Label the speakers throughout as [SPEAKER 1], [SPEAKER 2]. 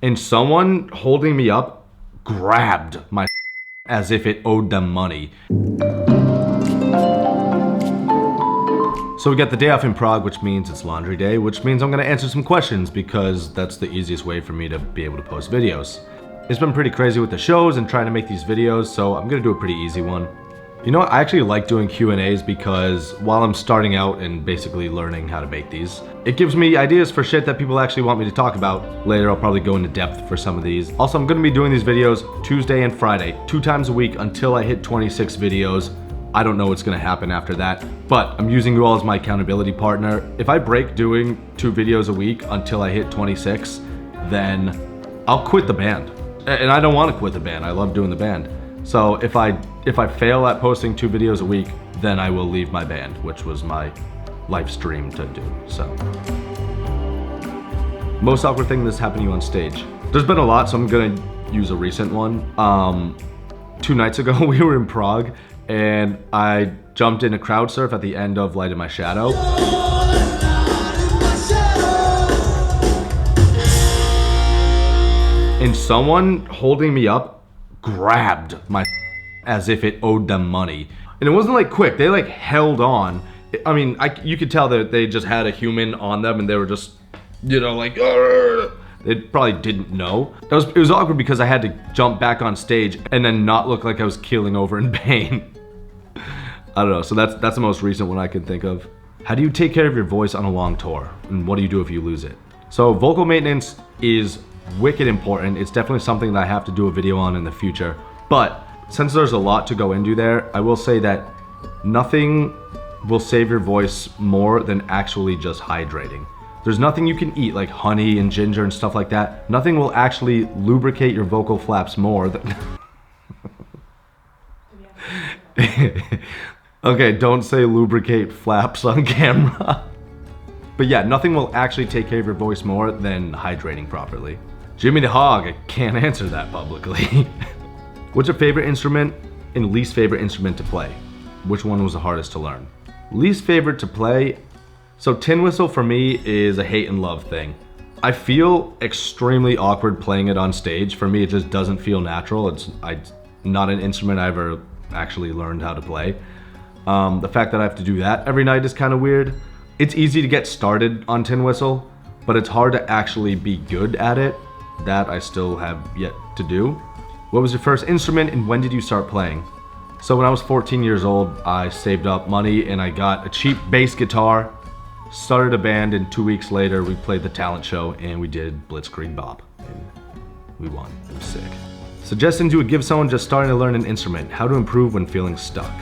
[SPEAKER 1] and someone holding me up grabbed my as if it owed them money. So we got the day off in Prague, which means it's laundry day, which means I'm gonna answer some questions because that's the easiest way for me to be able to post videos. It's been pretty crazy with the shows and trying to make these videos, so I'm gonna do a pretty easy one. You know what, I actually like doing Q&As because while I'm starting out and basically learning how to make these, it gives me ideas for shit that people actually want me to talk about. Later, I'll probably go into depth for some of these. Also, I'm gonna be doing these videos Tuesday and Friday, 2 times a week until I hit 26 videos. I don't know what's gonna happen after that, but I'm using you all as my accountability partner. If I break doing 2 videos a week until I hit 26, then I'll quit the band. And I don't wanna quit the band, I love doing the band. So if I fail at posting 2 videos a week, then I will leave my band, which was my life's dream to do, so. Most awkward thing that's happened to you on stage. There's been a lot, so I'm gonna use a recent one. 2 nights ago, we were in Prague, and I jumped in a crowd surf at the end of Light in My Shadow. And someone holding me up grabbed my as if it owed them money. And it wasn't like quick, they like held on. I mean, you could tell that they just had a human on them and they were just, you know, like, argh! They probably didn't know. It was awkward because I had to jump back on stage and then not look like I was keeling over in pain. I don't know, so that's the most recent one I can think of. How do you take care of your voice on a long tour? And what do you do if you lose it? So vocal maintenance is wicked important. It's definitely something that I have to do a video on in the future. But since there's a lot to go into there, I will say that nothing will save your voice more than actually just hydrating. There's nothing you can eat like honey and ginger and stuff like that. Nothing will actually lubricate your vocal flaps more than... Okay, don't say lubricate flaps on camera. But yeah, nothing will actually take care of your voice more than hydrating properly. Jimmy the Hog, I can't answer that publicly. What's your favorite instrument and least favorite instrument to play? Which one was the hardest to learn? Least favorite to play? So tin whistle for me is a hate and love thing. I feel extremely awkward playing it on stage. For me, it just doesn't feel natural. It's not an instrument I ever actually learned how to play. The fact that I have to do that every night is kind of weird. It's easy to get started on tin whistle, but it's hard to actually be good at it. That I still have yet to do. What was your first instrument and when did you start playing? So when I was 14 years old, I saved up money and I got a cheap bass guitar, started a band, and 2 weeks later we played the talent show and we did Blitzkrieg Bop. And we won, it was sick. Suggestions you would give someone just starting to learn an instrument, how to improve when feeling stuck.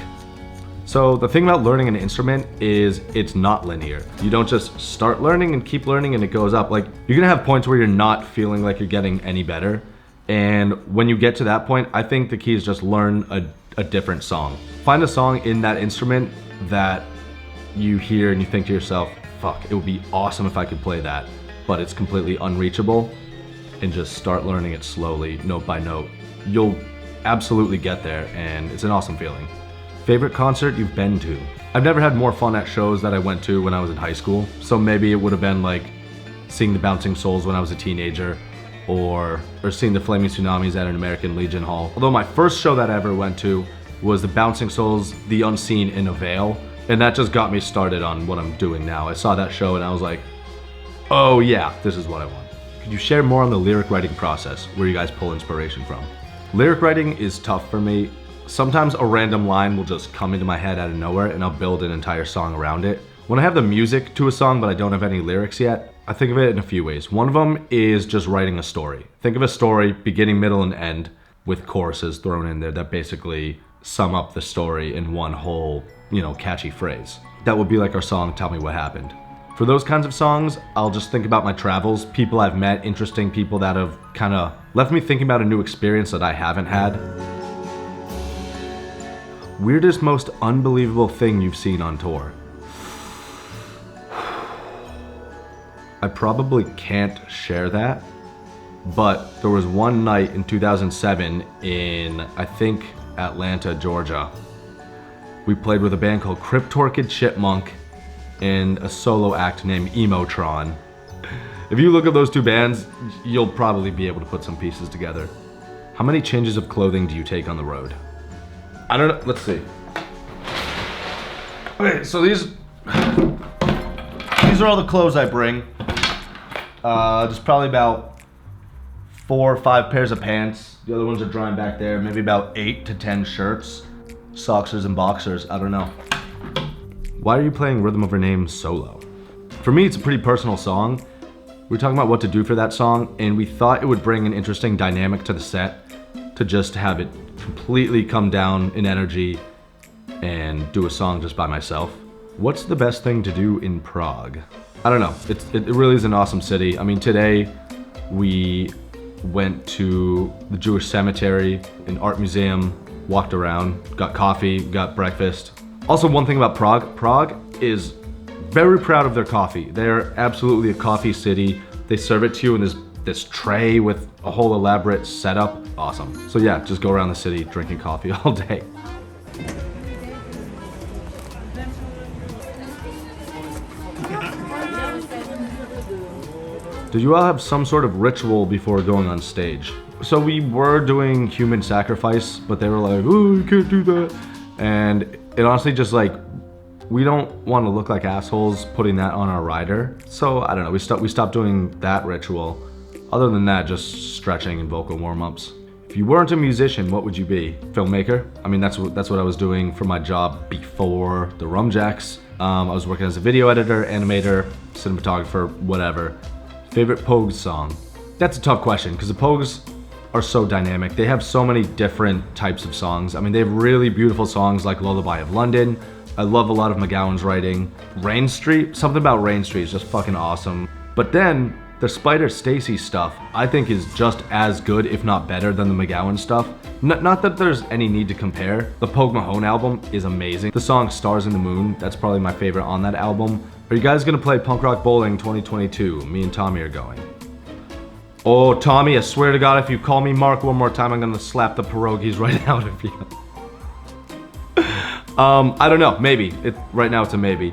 [SPEAKER 1] So the thing about learning an instrument is it's not linear. You don't just start learning and keep learning and it goes up. Like, you're gonna have points where you're not feeling like you're getting any better. And when you get to that point, I think the key is just learn a different song. Find a song in that instrument that you hear and you think to yourself, fuck, it would be awesome if I could play that, but it's completely unreachable, and just start learning it slowly, note by note. You'll absolutely get there and it's an awesome feeling. Favorite concert you've been to? I've never had more fun at shows that I went to when I was in high school. So maybe it would have been like seeing the Bouncing Souls when I was a teenager, or seeing the Flaming Tsunamis at an American Legion Hall. Although my first show that I ever went to was the Bouncing Souls, The Unseen in a Veil. And that just got me started on what I'm doing now. I saw that show and I was like, oh yeah, this is what I want. Could you share more on the lyric writing process, where you guys pull inspiration from? Lyric writing is tough for me. Sometimes a random line will just come into my head out of nowhere and I'll build an entire song around it. When I have the music to a song but I don't have any lyrics yet, I think of it in a few ways. One of them is just writing a story. Think of a story, beginning, middle, and end, with choruses thrown in there that basically sum up the story in one whole, catchy phrase. That would be like our song, Tell Me What Happened. For those kinds of songs, I'll just think about my travels, people I've met, interesting people that have kind of left me thinking about a new experience that I haven't had. Weirdest, most unbelievable thing you've seen on tour? I probably can't share that, but there was one night in 2007 in, I think, Atlanta, Georgia. We played with a band called Cryptorchid Chipmunk and a solo act named Emotron. If you look at those two bands, you'll probably be able to put some pieces together. How many changes of clothing do you take on the road? I don't know, let's see. Okay, so these are all the clothes I bring. There's probably about 4 or 5 pairs of pants. The other ones are drying back there. Maybe about 8 to 10 shirts, socksers and boxers, I don't know. Why are you playing Rhythm of Her Name solo? For me, it's a pretty personal song. We were talking about what to do for that song, and we thought it would bring an interesting dynamic to the set to just have it completely come down in energy and do a song just by myself. What's the best thing to do in Prague? I don't know. It really is an awesome city. I mean, today we went to the Jewish cemetery, an art museum, walked around, got coffee, got breakfast. Also, one thing about Prague, Prague is very proud of their coffee. They're absolutely a coffee city. They serve it to you in this tray with a whole elaborate setup. Awesome. So yeah, just go around the city drinking coffee all day. Did you all have some sort of ritual before going on stage? So we were doing human sacrifice, but they were like, oh, you can't do that. And it honestly just like, we don't want to look like assholes putting that on our rider. So I don't know, we stopped doing that ritual. Other than that, just stretching and vocal warm-ups. If you weren't a musician, what would you be? Filmmaker? I mean, that's what I was doing for my job before the Rumjacks. I was working as a video editor, animator, cinematographer, whatever. Favorite Pogues song? That's a tough question because the Pogues are so dynamic. They have so many different types of songs. I mean, they have really beautiful songs like Lullaby of London. I love a lot of McGowan's writing. Rain Street, something about Rain Street is just fucking awesome. But then the Spider Stacy stuff I think is just as good, if not better, than the McGowan stuff. Not that there's any need to compare. The Pogue Mahone album is amazing. The song Stars in the Moon, that's probably my favorite on that album. Are you guys gonna play Punk Rock Bowling 2022? Me and Tommy are going. Oh, Tommy, I swear to God, if you call me Mark one more time, I'm gonna slap the pierogies right out of you. I don't know, maybe. Right now it's a maybe.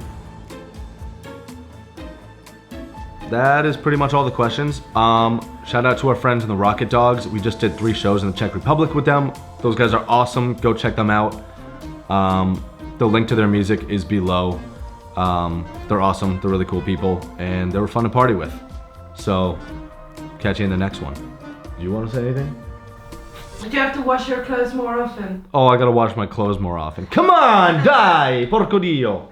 [SPEAKER 1] That is pretty much all the questions. Shout out to our friends in the Rocket Dogs. We just did 3 shows in the Czech Republic with them. Those guys are awesome, go check them out. The link to their music is below. They're awesome, they're really cool people, and they were fun to party with. So, catch you in the next one. Do you want to say anything?
[SPEAKER 2] But you have to wash your clothes more often.
[SPEAKER 1] Oh, I gotta wash my clothes more often. Come on, dai, porco dio.